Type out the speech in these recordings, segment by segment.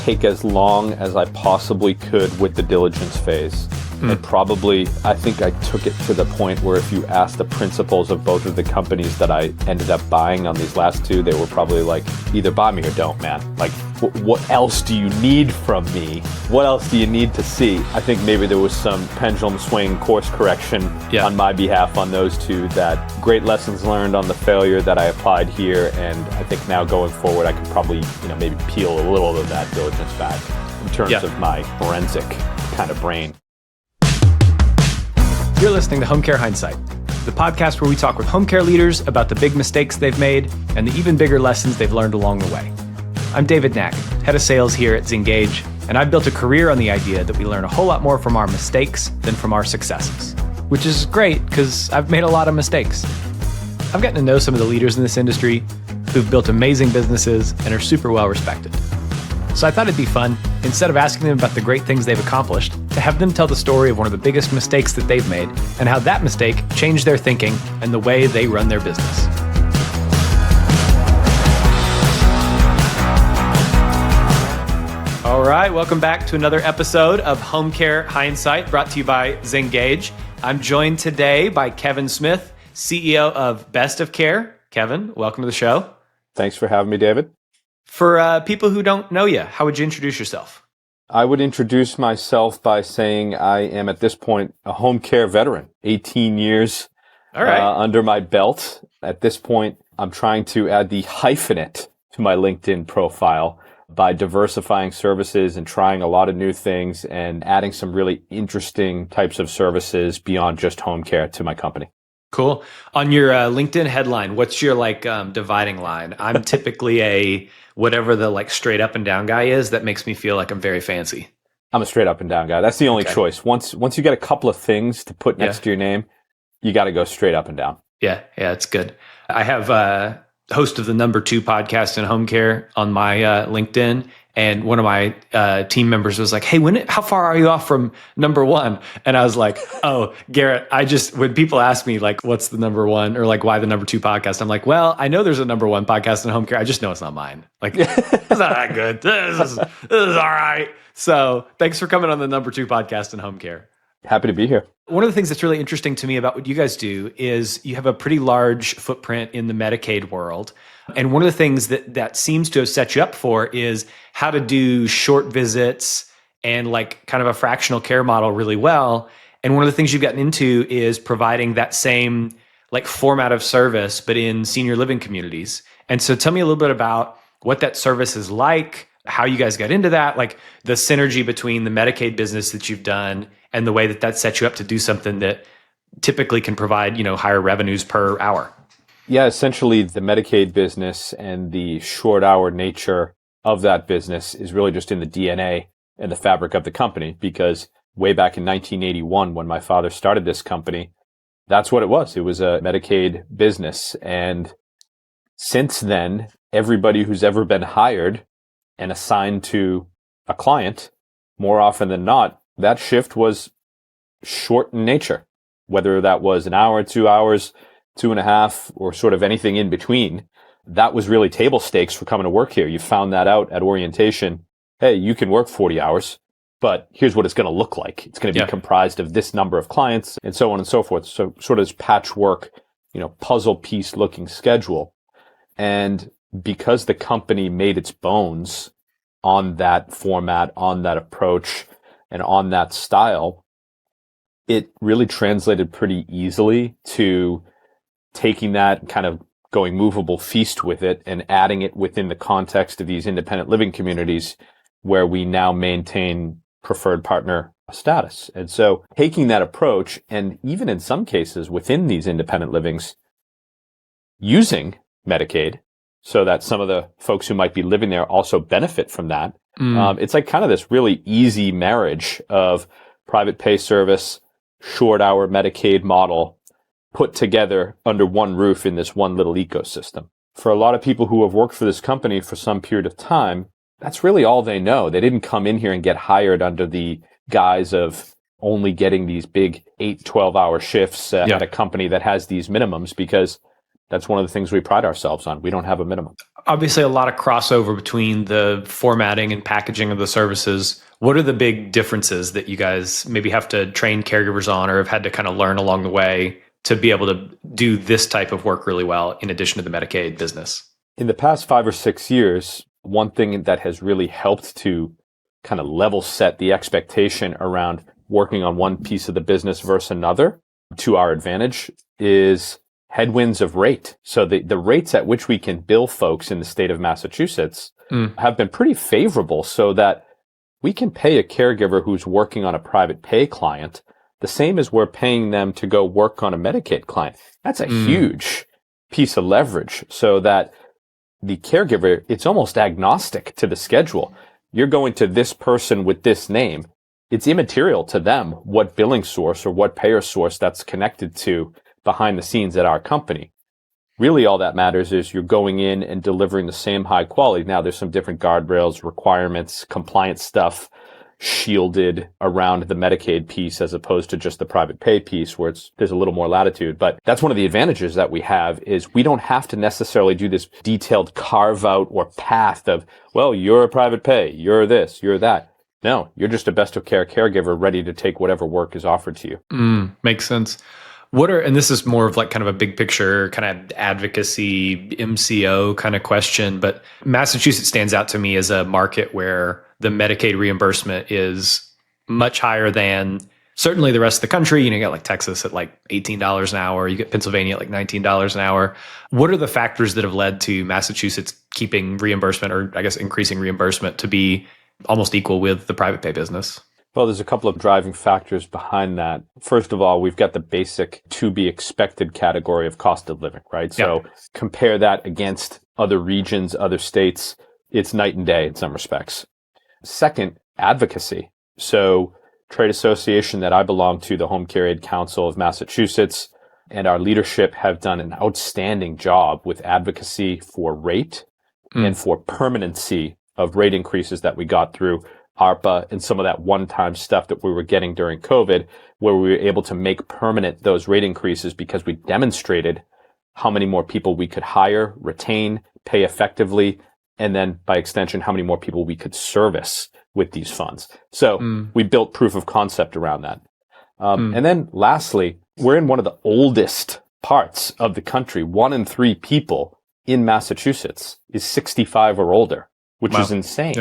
take as long as I possibly could with the diligence phase. And probably, I think I took it to the point where if you ask the principals of both of the companies that I ended up buying on these last two, they were probably like, either buy me or don't, man. Like, what else do you need from me? What else do you need to see? I think maybe there was some pendulum swing course correction on my behalf on those two, that great lessons learned on the failure that I applied here. And I think now going forward, I can probably, maybe peel a little of that diligence back in terms of my forensic kind of brain. You're listening to Home Care Hindsight, the podcast where we talk with home care leaders about the big mistakes they've made and the even bigger lessons they've learned along the way. I'm David Knack, head of sales here at Zengage, and I've built a career on the idea that we learn a whole lot more from our mistakes than from our successes, which is great because I've made a lot of mistakes. I've gotten to know some of the leaders in this industry who've built amazing businesses and are super well respected. So I thought it'd be fun, instead of asking them about the great things they've accomplished, to have them tell the story of one of the biggest mistakes that they've made and how that mistake changed their thinking and the way they run their business. All right, welcome back to another episode of Home Care Hindsight, brought to you by Zengage. I'm joined today by Kevin Smith, CEO of Best of Care. Kevin, welcome to the show. Thanks for having me, David. For people who don't know you, how would you introduce yourself? I would introduce myself by saying I am at this point a home care veteran, 18 years under my belt. At this point, I'm trying to add the hyphenate to my LinkedIn profile by diversifying services and trying a lot of new things and adding some really interesting types of services beyond just home care to my company. Cool. On your LinkedIn headline, what's your dividing line? I'm typically a whatever the straight up and down guy is. That makes me feel like I'm very fancy. I'm a straight up and down guy. That's the only choice. Once you get a couple of things to put next to your name, you got to go straight up and down. Yeah, it's good. I have host of the number 2 podcast in home care on my LinkedIn. And one of my team members was like, hey, how far are you off from number 1? And I was like, oh, Garrett, when people ask me what's the number 1 or why the number 2 podcast, I'm like, well, I know there's a number 1 podcast in home care. I just know it's not mine. It's not that good. This is all right. So thanks for coming on the number 2 podcast in home care. Happy to be here. One of the things that's really interesting to me about what you guys do is you have a pretty large footprint in the Medicaid world. And one of the things that seems to have set you up for is how to do short visits and kind of a fractional care model really well. And one of the things you've gotten into is providing that same format of service, but in senior living communities. And so tell me a little bit about what that service is like, how you guys got into that, the synergy between the Medicaid business that you've done and the way that sets you up to do something that typically can provide, higher revenues per hour. Yeah, essentially the Medicaid business and the short hour nature of that business is really just in the DNA and the fabric of the company, because way back in 1981, when my father started this company, that's what it was. It was a Medicaid business. And since then, everybody who's ever been hired and assigned to a client, more often than not, that shift was short in nature, whether that was an hour, 2 hours, 2.5, or sort of anything in between. That was really table stakes for coming to work here. You found that out at orientation. Hey, you can work 40 hours, but here's what it's going to look like. It's going to be comprised of this number of clients and so on and so forth. So sort of this patchwork, puzzle piece looking schedule. And because the company made its bones on that format, on that approach, and on that style, it really translated pretty easily to taking that, kind of going movable feast with it and adding it within the context of these independent living communities where we now maintain preferred partner status. And so taking that approach, and even in some cases within these independent livings, using Medicaid so that some of the folks who might be living there also benefit from that. It's kind of this really easy marriage of private pay service, short hour Medicaid model put together under one roof in this one little ecosystem. For a lot of people who have worked for this company for some period of time, that's really all they know. They didn't come in here and get hired under the guise of only getting these big 8, 12-hour shifts at a company that has these minimums, because that's one of the things we pride ourselves on. We don't have a minimum. Obviously, a lot of crossover between the formatting and packaging of the services. What are the big differences that you guys maybe have to train caregivers on or have had to kind of learn along the way to be able to do this type of work really well in addition to the Medicaid business? In the past 5 or 6 years, one thing that has really helped to kind of level set the expectation around working on one piece of the business versus another to our advantage is headwinds of rate. So the rates at which we can bill folks in the state of Massachusetts have been pretty favorable so that we can pay a caregiver who's working on a private pay client the same as we're paying them to go work on a Medicaid client. That's a huge piece of leverage so that the caregiver, it's almost agnostic to the schedule. You're going to this person with this name. It's immaterial to them what billing source or what payer source that's connected to behind the scenes at our company. Really, all that matters is you're going in and delivering the same high quality. Now, there's some different guardrails, requirements, compliance stuff shielded around the Medicaid piece as opposed to just the private pay piece where there's a little more latitude. But that's one of the advantages that we have is we don't have to necessarily do this detailed carve out or path of, well, you're a private pay, you're this, you're that. No, you're just a best of care caregiver ready to take whatever work is offered to you. Makes sense. And this is more of like kind of a big picture kind of advocacy, MCO kind of question, but Massachusetts stands out to me as a market where the Medicaid reimbursement is much higher than certainly the rest of the country. You got like Texas at like $18 an hour. You get Pennsylvania at like $19 an hour. What are the factors that have led to Massachusetts keeping reimbursement or I guess increasing reimbursement to be almost equal with the private pay business? Well, there's a couple of driving factors behind that. First of all, we've got the basic to be expected category of cost of living, right? So compare that against other regions, other states, it's night and day in some respects. Second, advocacy. So trade association that I belong to, the Home Care Aid Council of Massachusetts, and our leadership have done an outstanding job with advocacy for rate and for permanency of rate increases that we got through ARPA and some of that one-time stuff that we were getting during COVID, where we were able to make permanent those rate increases because we demonstrated how many more people we could hire, retain, pay effectively, and then by extension, how many more people we could service with these funds. So we built proof of concept around that. And then lastly, we're in one of the oldest parts of the country. 1 in 3 people in Massachusetts is 65 or older, which is insane.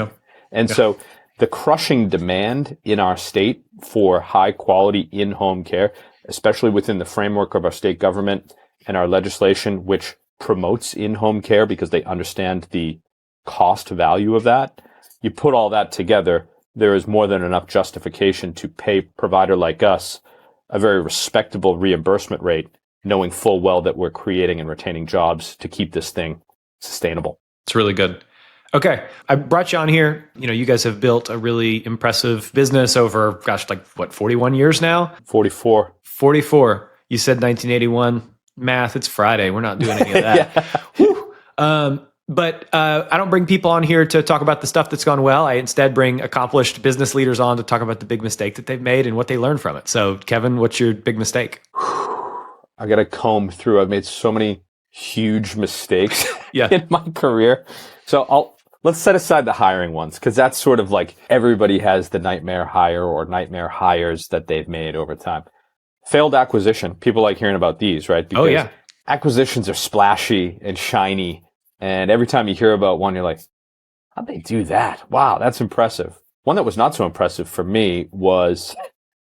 So the crushing demand in our state for high quality in-home care, especially within the framework of our state government and our legislation, which promotes in-home care because they understand the cost value of that. You put all that together, there is more than enough justification to pay a provider like us a very respectable reimbursement rate, knowing full well that we're creating and retaining jobs to keep this thing sustainable. It's really good. Okay. I brought you on here. You guys have built a really impressive business over, 41 years now? 44. 44. You said 1981. Math, it's Friday. We're not doing any of that. But I don't bring people on here to talk about the stuff that's gone well. I instead bring accomplished business leaders on to talk about the big mistake that they've made and what they learned from it. So, Kevin, what's your big mistake? I got to comb through. I've made so many huge mistakes in my career. So let's set aside the hiring ones because that's sort of like everybody has the nightmare hire or nightmare hires that they've made over time. Failed acquisition. People like hearing about these, right? Because acquisitions are splashy and shiny. And every time you hear about one, you're like, how'd they do that? Wow, that's impressive. One that was not so impressive for me was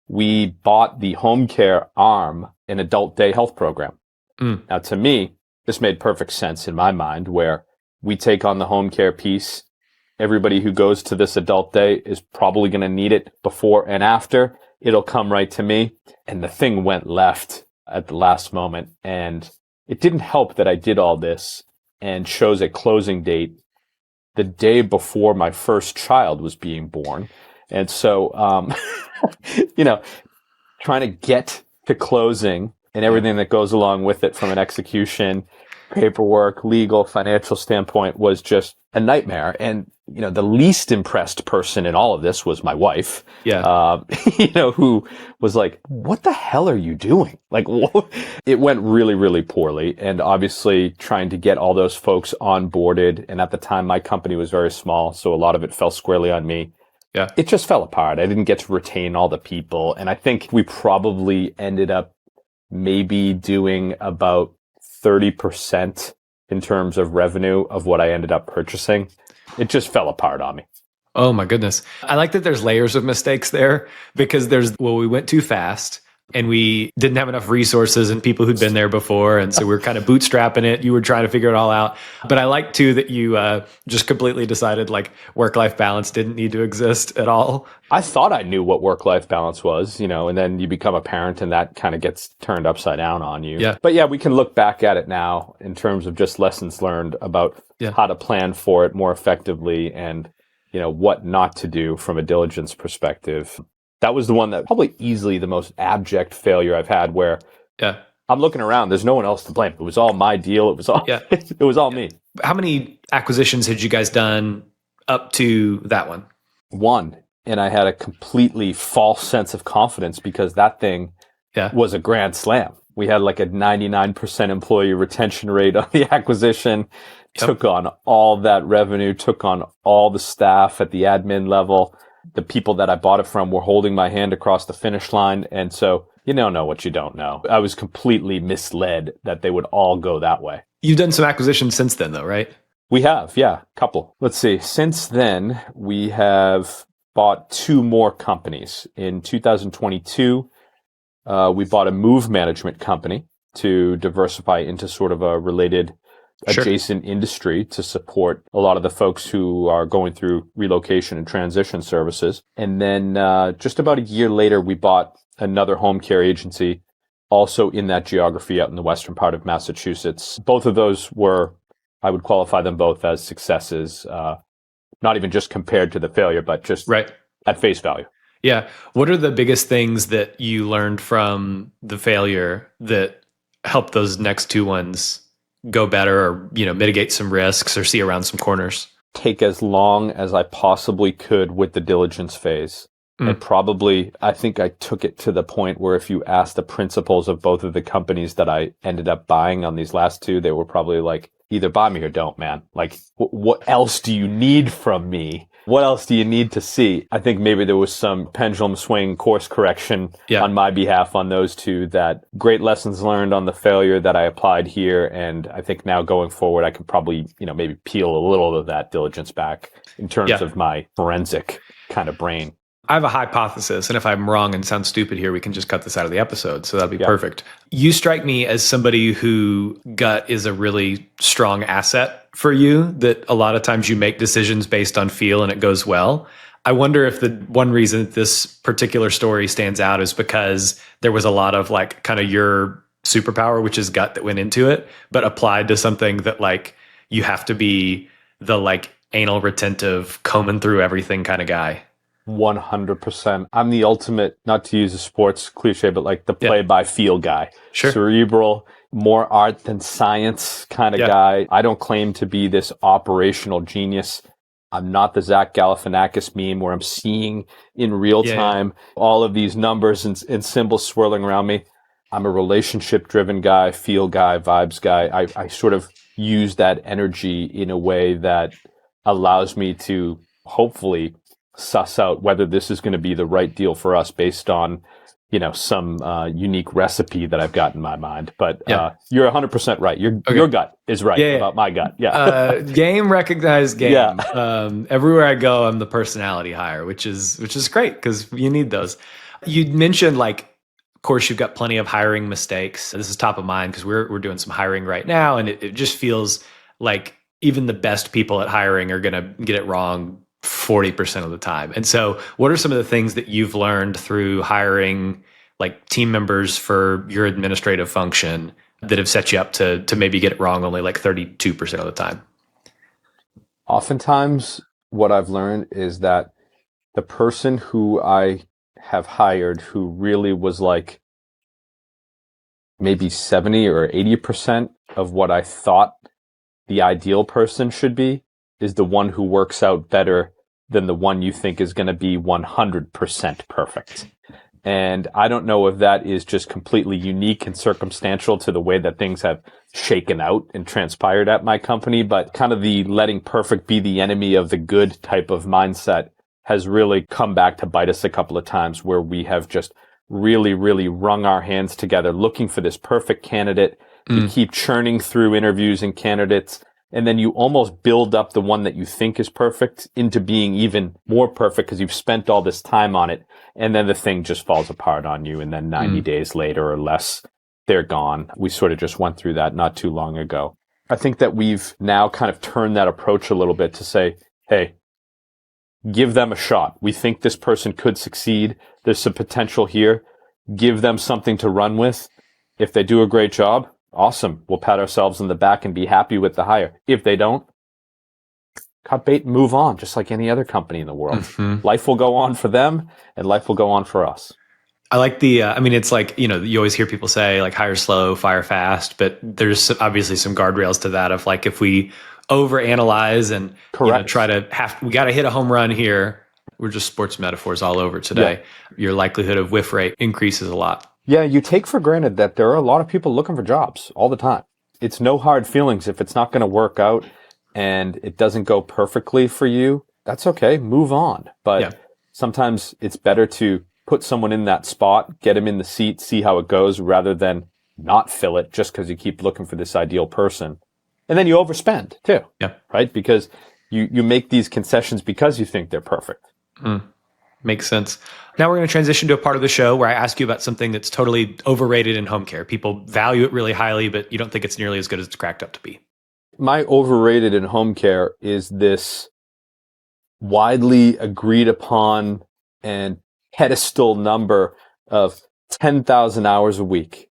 we bought the home care arm, an adult day health program. Now, to me, this made perfect sense in my mind where we take on the home care piece. Everybody who goes to this adult day is probably going to need it before and after. It'll come right to me. And the thing went left at the last moment. And it didn't help that I did all this and chose a closing date the day before my first child was being born. And so, trying to get to closing and everything that goes along with it from an execution paperwork, legal, financial standpoint was just a nightmare. And, the least impressed person in all of this was my wife, Yeah. who was like, what the hell are you doing? Like, it went really, really poorly. And obviously trying to get all those folks onboarded. And at the time, my company was very small. So a lot of it fell squarely on me. Yeah. It just fell apart. I didn't get to retain all the people. And I think we probably ended up maybe doing about 30% in terms of revenue of what I ended up purchasing. It just fell apart on me. Oh my goodness. I like that there's layers of mistakes there because we went too fast and we didn't have enough resources and people who'd been there before. And so we were kind of bootstrapping it. You were trying to figure it all out. But I like too that you just completely decided like work-life balance didn't need to exist at all. I thought I knew what work-life balance was, and then you become a parent and that kind of gets turned upside down on you. Yeah. But yeah, we can look back at it now in terms of just lessons learned about how to plan for it more effectively and, what not to do from a diligence perspective. That was the one that probably easily the most abject failure I've had where I'm looking around, there's no one else to blame. It was all my deal. It was all, it was all me. How many acquisitions had you guys done up to that one? One. And I had a completely false sense of confidence because that thing was a grand slam. We had like a 99% employee retention rate on the acquisition, took on all that revenue, took on all the staff at the admin level. The people that I bought it from were holding my hand across the finish line. And so you don't know what you don't know. I was completely misled that they would all go that way. You've done some acquisitions since then though, right? We have, yeah, a couple. Let's see. Since then, we have bought two more companies. In 2022, we bought a move management company to diversify into sort of a related adjacent industry to support a lot of the folks who are going through relocation and transition services. And then just about a year later, we bought another home care agency also in that geography out in the western part of Massachusetts. Both of those were, I would qualify them both as successes, not even just compared to the failure, but just at face value. Yeah. What are the biggest things that you learned from the failure that helped those next two ones go better or, mitigate some risks or see around some corners? Take as long as I possibly could with the diligence phase. And probably, I think I took it to the point where if you ask the principals of both of the companies that I ended up buying on these last two, they were probably like, either buy me or don't, man. Like, what else do you need from me? What else do you need to see? I think maybe there was some pendulum swing course correction on my behalf on those two, that great lessons learned on the failure that I applied here. And I think now going forward, I could probably, maybe peel a little of that diligence back in terms of my forensic kind of brain. I have a hypothesis, and if I'm wrong and sound stupid here, we can just cut this out of the episode. So that'll be perfect. You strike me as somebody who gut is a really strong asset for you, that a lot of times you make decisions based on feel and it goes well. I wonder if the one reason that this particular story stands out is because there was a lot of like kind of your superpower, which is gut, that went into it, but applied to something that like you have to be the like anal retentive, combing through everything kind of guy. 100%. I'm the ultimate, not to use a sports cliche, but like the play by feel guy. Sure. Cerebral, more art than science kind of guy. I don't claim to be this operational genius. I'm not the Zach Galifianakis meme where I'm seeing in real time all of these numbers and symbols swirling around me. I'm a relationship driven guy, feel guy, vibes guy. I sort of use that energy in a way that allows me to hopefully suss out whether this is going to be the right deal for us based on, some unique recipe that I've got in my mind. But you're 100% right. Your gut is right about my gut. Yeah. Game recognized game. Yeah. Everywhere I go, I'm the personality hire, which is great because you need those. You mentioned of course, you've got plenty of hiring mistakes. This is top of mind because we're doing some hiring right now, and it just feels like even the best people at hiring are going to get it wrong 40% of the time. And so what are some of the things that you've learned through hiring like team members for your administrative function that have set you up to maybe get it wrong only like 32% of the time? Oftentimes what I've learned is that the person who I have hired who really was like maybe 70 or 80% of what I thought the ideal person should be is the one who works out better than the one you think is going to be 100% perfect. And I don't know if that is just completely unique and circumstantial to the way that things have shaken out and transpired at my company, but kind of the letting perfect be the enemy of the good type of mindset has really come back to bite us a couple of times, where we have just really, really wrung our hands together looking for this perfect candidate. You keep churning through interviews and candidates, and then you almost build up the one that you think is perfect into being even more perfect because you've spent all this time on it. And then the thing just falls apart on you. And then 90 days later or less, they're gone. We sort of just went through that not too long ago. I think that we've now kind of turned that approach a little bit to say, hey, give them a shot. We think this person could succeed. There's some potential here. Give them something to run with. If they do a great job, awesome. We'll pat ourselves on the back and be happy with the hire. If they don't, cut bait and move on, just like any other company in the world. Life will go on for them and life will go on for us. I like it's like, you always hear people say like hire slow, fire fast, but there's obviously some guardrails to that of like, if we overanalyze and we got to hit a home run here. We're just sports metaphors all over today. Yeah. Your likelihood of whiff rate increases a lot. Yeah, you take for granted that there are a lot of people looking for jobs all the time. It's no hard feelings. If it's not going to work out and it doesn't go perfectly for you, that's okay. Move on. But sometimes it's better to put someone in that spot, get them in the seat, see how it goes, rather than not fill it just because you keep looking for this ideal person. And then you overspend too, right? Because you make these concessions because you think they're perfect. Makes sense. Now we're going to transition to a part of the show where I ask you about something that's totally overrated in home care. People value it really highly, but you don't think it's nearly as good as it's cracked up to be. My overrated in home care is this widely agreed upon and pedestal number of 10,000 hours a week.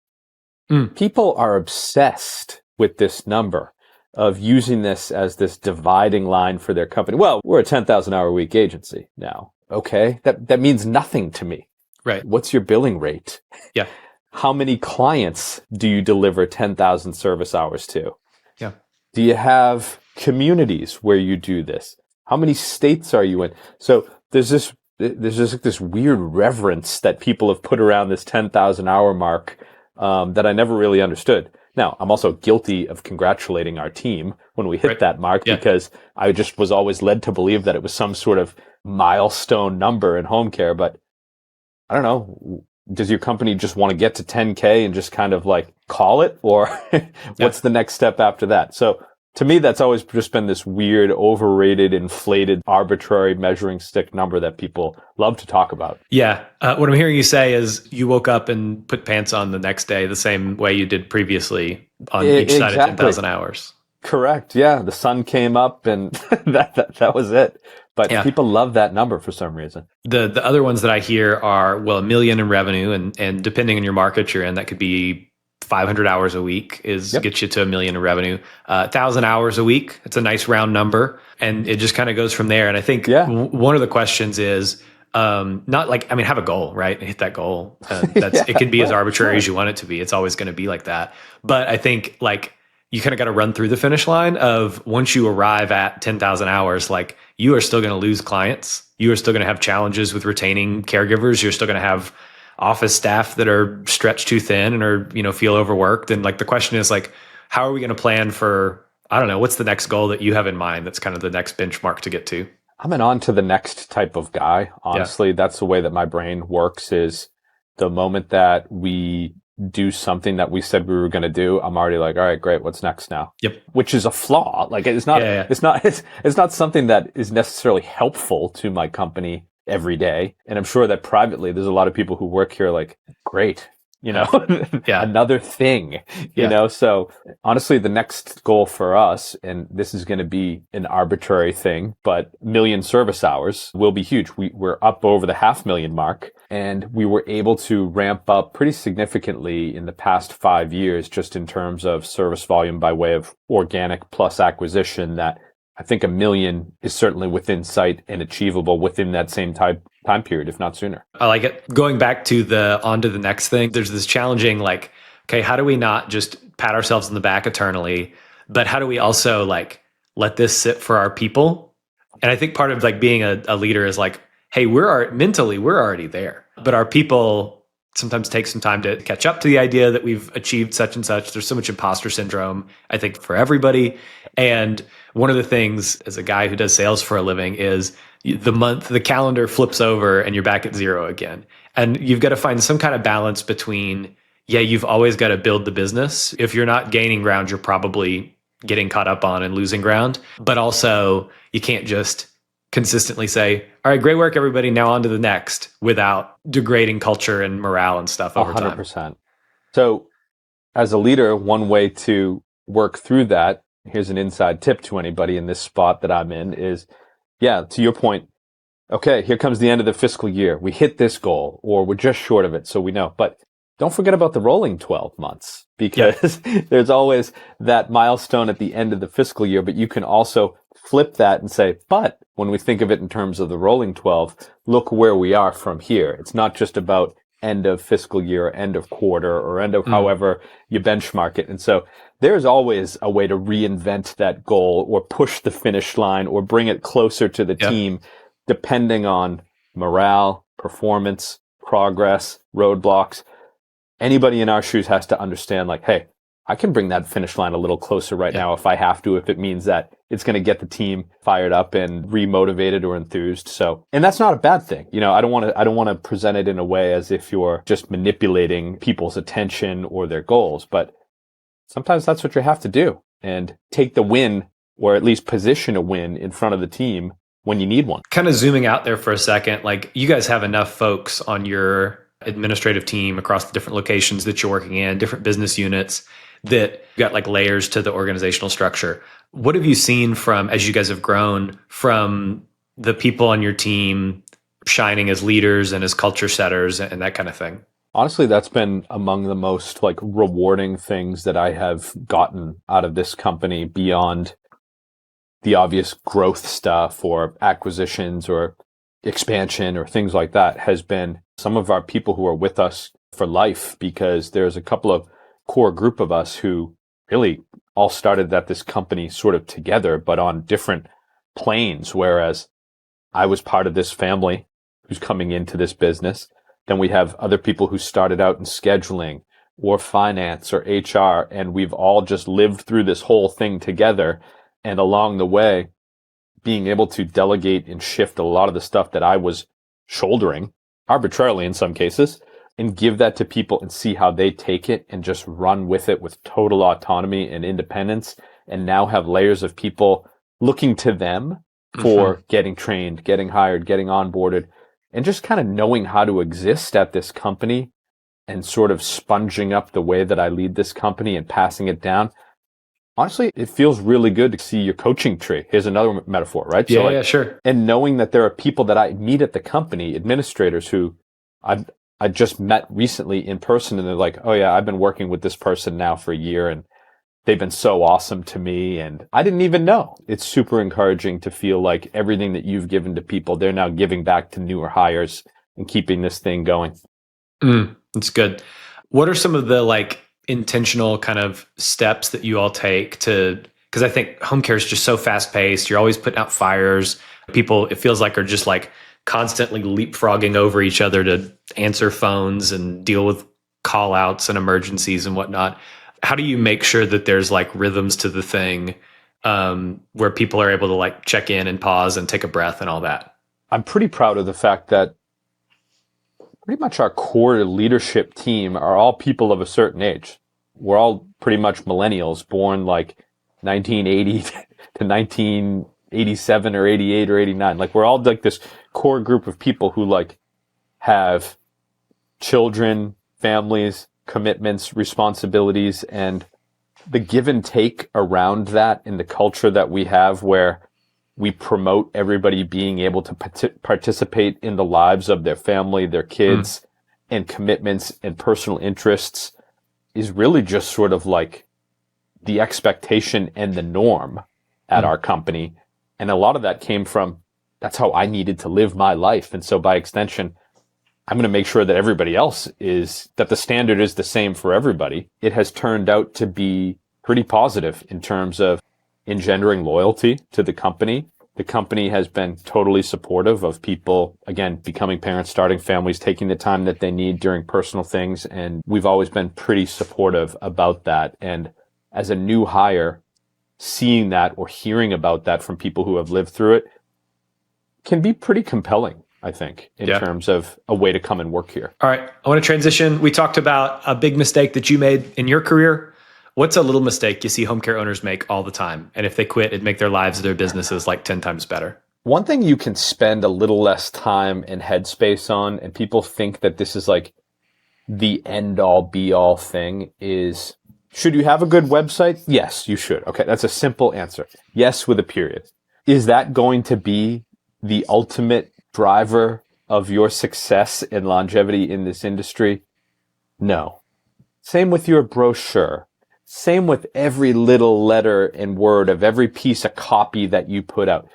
People are obsessed with this number of using this as this dividing line for their company. Well, we're a 10,000 hour a week agency now. Okay. That means nothing to me. Right. What's your billing rate? Yeah. How many clients do you deliver 10,000 service hours to? Yeah. Do you have communities where you do this? How many states are you in? So there's just this weird reverence that people have put around this 10,000 hour mark that I never really understood. Now, I'm also guilty of congratulating our team when we hit that mark because I just was always led to believe that it was some sort of milestone number in home care. But I don't know. Does your company just want to get to 10K and just kind of like call it? Or what's the next step after that? So to me, that's always just been this weird, overrated, inflated, arbitrary measuring stick number that people love to talk about. Yeah. What I'm hearing you say is you woke up and put pants on the next day the same way you did previously on each side of 10,000 hours. Correct. Yeah. The sun came up and that was it. But people love that number for some reason. The other ones that I hear are, well, $1 million in revenue. And depending on your market you're in, that could be 500 hours a week gets you to $1 million in revenue. 1,000 hours a week. It's a nice round number. And it just kind of goes from there. And I think one of the questions is, not like, have a goal, right? And hit that goal. It can be as arbitrary as you want it to be. It's always going to be like that. But I think like you kind of got to run through the finish line of once you arrive at 10,000 hours, like you are still going to lose clients. You are still going to have challenges with retaining caregivers. You're still going to have office staff that are stretched too thin and are, feel overworked. And like the question is like, how are we going to plan for, I don't know, what's the next goal that you have in mind? That's kind of the next benchmark to get to. I'm an on to the next type of guy. Honestly, that's the way that my brain works is the moment that we do something that we said we were going to do, I'm already like, all right, great. What's next now? Yep. Which is a flaw. Like it's not, it's not something that is necessarily helpful to my company every day. And I'm sure that privately, there's a lot of people who work here like, great, another thing, you know? So honestly, the next goal for us, and this is going to be an arbitrary thing, but 1 million service hours will be huge. We're up over the 500,000 mark, and we were able to ramp up pretty significantly in the past 5 years, just in terms of service volume by way of organic plus acquisition, that I think 1 million is certainly within sight and achievable within that same time period, if not sooner. I like it. Going back to on to the next thing, there's this challenging like okay, how do we not just pat ourselves in the back eternally, but how do we also like let this sit for our people? And I think part of like being a leader is like, hey, mentally, we're already there, but our people sometimes take some time to catch up to the idea that we've achieved such and such. There's so much imposter syndrome, I think, for everybody. And one of the things as a guy who does sales for a living is the calendar flips over and you're back at zero again. And you've got to find some kind of balance between, yeah, you've always got to build the business. If you're not gaining ground, you're probably getting caught up on and losing ground. But also, you can't just consistently say, all right, great work, everybody, now on to the next, without degrading culture and morale and stuff over time. 100%. So as a leader, one way to work through that, here's an inside tip to anybody in this spot that I'm in is, yeah, to your point, okay, here comes the end of the fiscal year. We hit this goal or we're just short of it. So we know, but don't forget about the rolling 12 months because there's always that milestone at the end of the fiscal year, but you can also flip that and say, but when we think of it in terms of the rolling 12, look where we are from here. It's not just about end of fiscal year, end of quarter, or end of however you benchmark it. And so there's always a way to reinvent that goal or push the finish line or bring it closer to the team, depending on morale, performance, progress, roadblocks. Anybody in our shoes has to understand, like, hey, I can bring that finish line a little closer right now if I have to, if it means that it's going to get the team fired up and remotivated or enthused. So, and that's not a bad thing. You know, I don't want to present it in a way as if you're just manipulating people's attention or their goals, but sometimes that's what you have to do and take the win or at least position a win in front of the team when you need one. Kind of zooming out there for a second, like you guys have enough folks on your administrative team across the different locations that you're working in, different business units, that you got like layers to the organizational structure. What have you seen from, as you guys have grown, from the people on your team shining as leaders and as culture setters and that kind of thing? Honestly, that's been among the most like rewarding things that I have gotten out of this company beyond the obvious growth stuff or acquisitions or expansion or things like that, has been some of our people who are with us for life, because there's a couple of core group of us who really all started at this company sort of together, but on different planes. Whereas I was part of this family who's coming into this business. Then we have other people who started out in scheduling or finance or HR, and we've all just lived through this whole thing together. And along the way, being able to delegate and shift a lot of the stuff that I was shouldering arbitrarily in some cases, and give that to people and see how they take it and just run with it with total autonomy and independence. And now have layers of people looking to them for getting trained, getting hired, getting onboarded, and just kind of knowing how to exist at this company and sort of sponging up the way that I lead this company and passing it down. Honestly, it feels really good to see your coaching tree. Here's another metaphor, right? Yeah, so sure. And knowing that there are people that I meet at the company, administrators who I just met recently in person, and they're like, oh yeah, I've been working with this person now for a year and they've been so awesome to me. And I didn't even know. It's super encouraging to feel like everything that you've given to people, they're now giving back to newer hires and keeping this thing going. That's good. What are some of the like intentional kind of steps that you all take to, because I think home care is just so fast paced. You're always putting out fires. People, it feels like, are just like constantly leapfrogging over each other to answer phones and deal with call outs and emergencies and whatnot. How do you make sure that there's like rhythms to the thing where people are able to like check in and pause and take a breath and all that? I'm pretty proud of the fact that pretty much our core leadership team are all people of a certain age. We're all pretty much millennials, born like 1980 to 1987 or 88 or 89. Like we're all like this core group of people who like have children, families, commitments, responsibilities, and the give and take around that in the culture that we have, where we promote everybody being able to participate in the lives of their family, their kids, and commitments and personal interests, is really just sort of like the expectation and the norm at our company. And a lot of that came from, that's how I needed to live my life. And so by extension, I'm going to make sure that everybody else that the standard is the same for everybody. It has turned out to be pretty positive in terms of engendering loyalty to the company. The company has been totally supportive of people, again, becoming parents, starting families, taking the time that they need during personal things. And we've always been pretty supportive about that. And as a new hire, seeing that or hearing about that from people who have lived through it can be pretty compelling, I think, in terms of a way to come and work here. All right. I want to transition. We talked about a big mistake that you made in your career. What's a little mistake you see home care owners make all the time? And if they quit, it'd make their lives, their businesses like 10 times better. One thing you can spend a little less time and headspace on, and people think that this is like the end all be all thing, is should you have a good website? Yes, you should. Okay, that's a simple answer. Yes, with a period. Is that going to be the ultimate driver of your success and longevity in this industry? No. Same with your brochure. Same with every little letter and word of every piece of copy that you put out.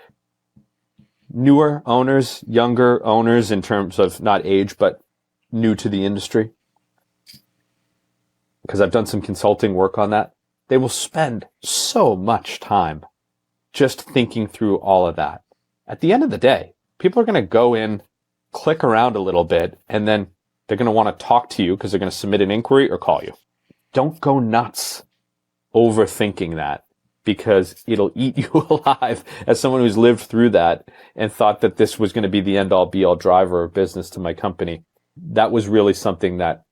Newer owners, younger owners in terms of not age, but new to the industry, because I've done some consulting work on that, they will spend so much time just thinking through all of that. At the end of the day, people are going to go in, click around a little bit, and then they're going to want to talk to you because they're going to submit an inquiry or call you. Don't go nuts overthinking that, because it'll eat you alive as someone who's lived through that and thought that this was going to be the end all be all driver of business to my company. That was really something that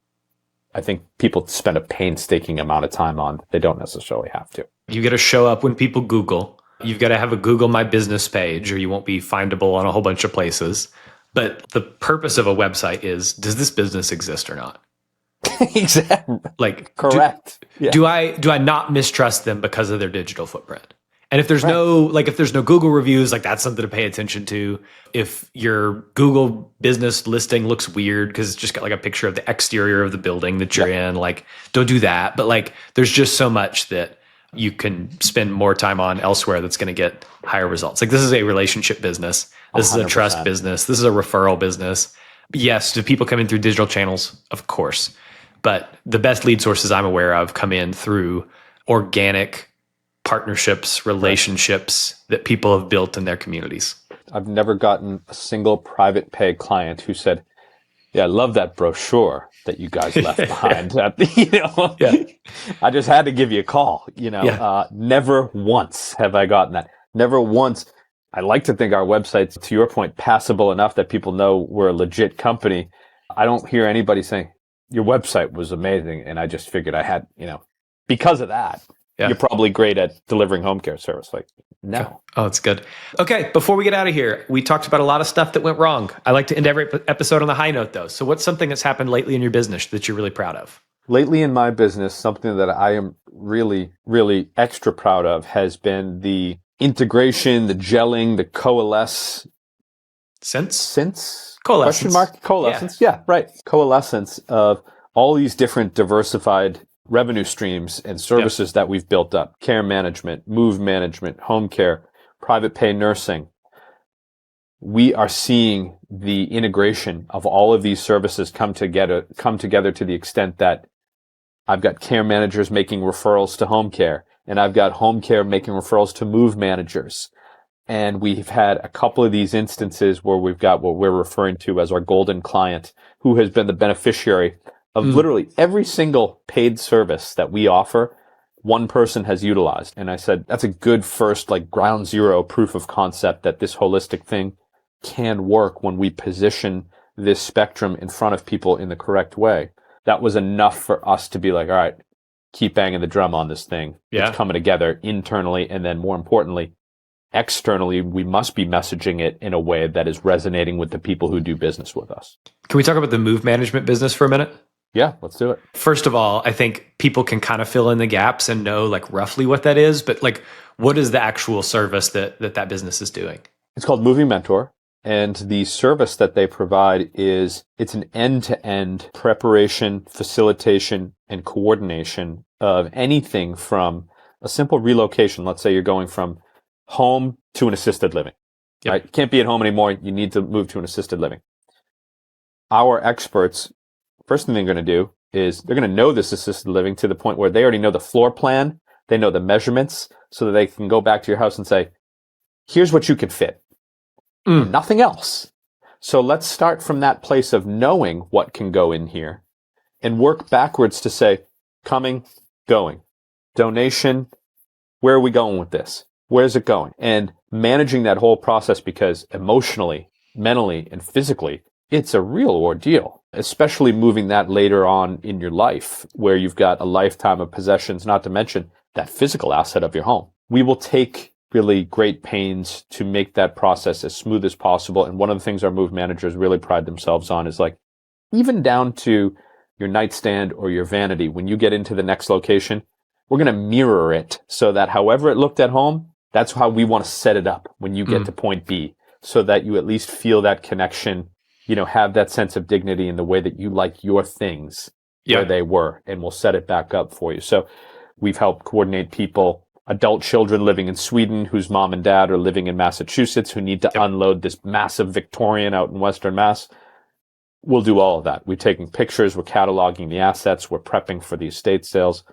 I think people spend a painstaking amount of time on. They don't necessarily have to. You got to show up when people Google. You've got to have a Google My Business page, or you won't be findable on a whole bunch of places. But the purpose of a website is, does this business exist or not? Exactly. Like, correct. Do I not mistrust them because of their digital footprint? And if there's if there's no Google reviews, like that's something to pay attention to. If your Google business listing looks weird because it's just got like a picture of the exterior of the building that you're in, like don't do that. But like there's just so much that you can spend more time on elsewhere that's going to get higher results. Like this is a relationship business. This 100%. Is a trust business. This is a referral business. Yes, do people come in through digital channels? Of course. But the best lead sources I'm aware of come in through organic partnerships, relationships that people have built in their communities. I've never gotten a single private pay client who said, yeah, I love that brochure that you guys left behind. I just had to give you a call. Never once have I gotten that. Never once. I like to think our website's, to your point, passable enough that people know we're a legit company. I don't hear anybody saying, your website was amazing, and I just figured I had, because of that, you're probably great at delivering home care service. Like, no. Oh, it's good. Okay, before we get out of here, we talked about a lot of stuff that went wrong. I like to end every episode on a high note, though. So what's something that's happened lately in your business that you're really proud of? Lately in my business, something that I am really, really extra proud of has been the integration, the gelling, the coalescence. Coalescence. Question mark? Coalescence. Yeah, right. Coalescence of all these different diversified revenue streams and services that we've built up. Care management, move management, home care, private pay nursing. We are seeing the integration of all of these services come together to the extent that I've got care managers making referrals to home care, and I've got home care making referrals to move managers. And we've had a couple of these instances where we've got what we're referring to as our golden client, who has been the beneficiary of literally every single paid service that we offer. One person has utilized. And I said, that's a good first, like ground zero proof of concept that this holistic thing can work when we position this spectrum in front of people in the correct way. That was enough for us to be like, all right, keep banging the drum on this thing. Yeah. It's coming together internally. And then more importantly, externally, we must be messaging it in a way that is resonating with the people who do business with us. Can we talk about the move management business for a minute? Yeah, let's do it. First of all, I think people can kind of fill in the gaps and know like roughly what that is, but like what is the actual service that business is doing? It's called Moving Mentor. And the service that they provide it's an end-to-end preparation, facilitation, and coordination of anything from a simple relocation. Let's say you're going from home to an assisted living. Right? Can't be at home anymore. You need to move to an assisted living. our experts, first thing they're going to do is they're going to know this assisted living to the point where they already know the floor plan, they know the measurements, so that they can go back to your house and say, here's what you can fit. And nothing else. So let's start from that place of knowing what can go in here and work backwards to say, coming, going, donation, where are we going with this? Where's it going? And managing that whole process, because emotionally, mentally, and physically, it's a real ordeal, especially moving that later on in your life where you've got a lifetime of possessions, not to mention that physical asset of your home. We will take really great pains to make that process as smooth as possible. And one of the things our move managers really pride themselves on is like, even down to your nightstand or your vanity, when you get into the next location, we're going to mirror it so that however it looked at home, that's how we want to set it up when you get to point B, so that you at least feel that connection, have that sense of dignity in the way that you like your things where they were, and we'll set it back up for you. So we've helped coordinate people, adult children living in Sweden whose mom and dad are living in Massachusetts who need to unload this massive Victorian out in Western Mass. We'll do all of that. We're taking pictures, we're cataloging the assets, we're prepping for the estate sales,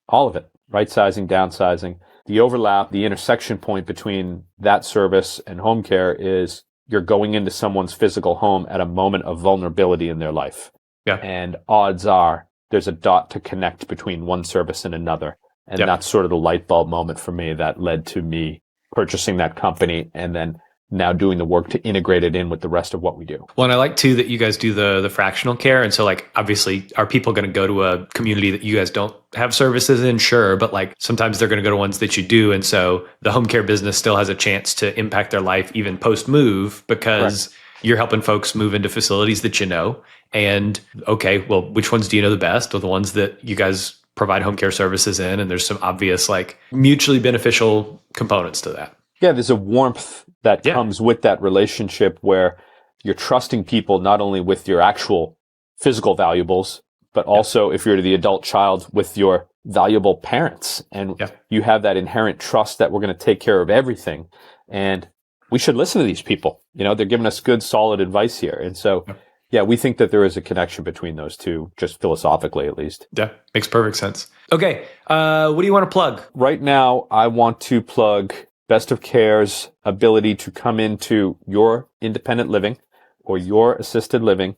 all of it, right sizing, downsizing. The overlap, the intersection point between that service and home care is you're going into someone's physical home at a moment of vulnerability in their life. Yeah. And odds are there's a dot to connect between one service and another. And that's sort of the light bulb moment for me that led to me purchasing that company and then now doing the work to integrate it in with the rest of what we do. Well, and I like too that you guys do the fractional care. And so like, obviously, are people going to go to a community that you guys don't have services in? Sure. But like sometimes they're going to go to ones that you do. And so the home care business still has a chance to impact their life even post move, because you're helping folks move into facilities that you know. And okay, well, which ones do you know the best? Or the ones that you guys provide home care services in, and there's some obvious like mutually beneficial components to that. Yeah, there's a warmth that comes with that relationship where you're trusting people not only with your actual physical valuables, but also if you're the adult child with your valuable parents. And you have that inherent trust that we're going to take care of everything. And we should listen to these people. They're giving us good, solid advice here. And so we think that there is a connection between those two, just philosophically at least. Yeah, makes perfect sense. Okay, what do you want to plug? Right now, I want to plug Best of Care's ability to come into your independent living or your assisted living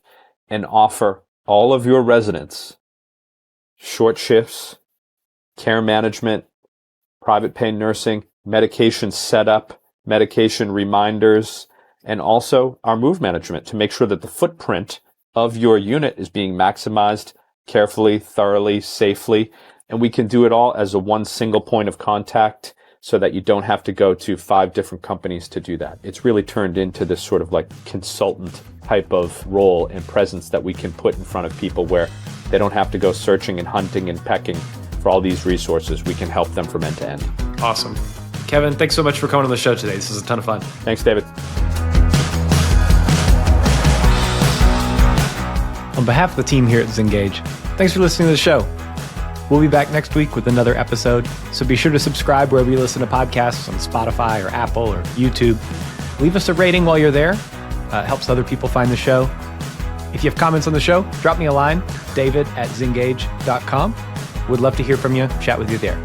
and offer all of your residents short shifts, care management, private pay nursing, medication setup, medication reminders, and also our move management to make sure that the footprint of your unit is being maximized carefully, thoroughly, safely. And we can do it all as a one single point of contact so that you don't have to go to 5 different companies to do that. It's really turned into this sort of like consultant type of role and presence that we can put in front of people where they don't have to go searching and hunting and pecking for all these resources. We can help them from end to end. Awesome. Kevin, thanks so much for coming on the show today. This was a ton of fun. Thanks, David. On behalf of the team here at Zengage, thanks for listening to the show. We'll be back next week with another episode, so be sure to subscribe wherever you listen to podcasts on Spotify or Apple or YouTube. Leave us a rating while you're there. It helps other people find the show. If you have comments on the show, drop me a line, david@zengage.com. Would love to hear from you, chat with you there.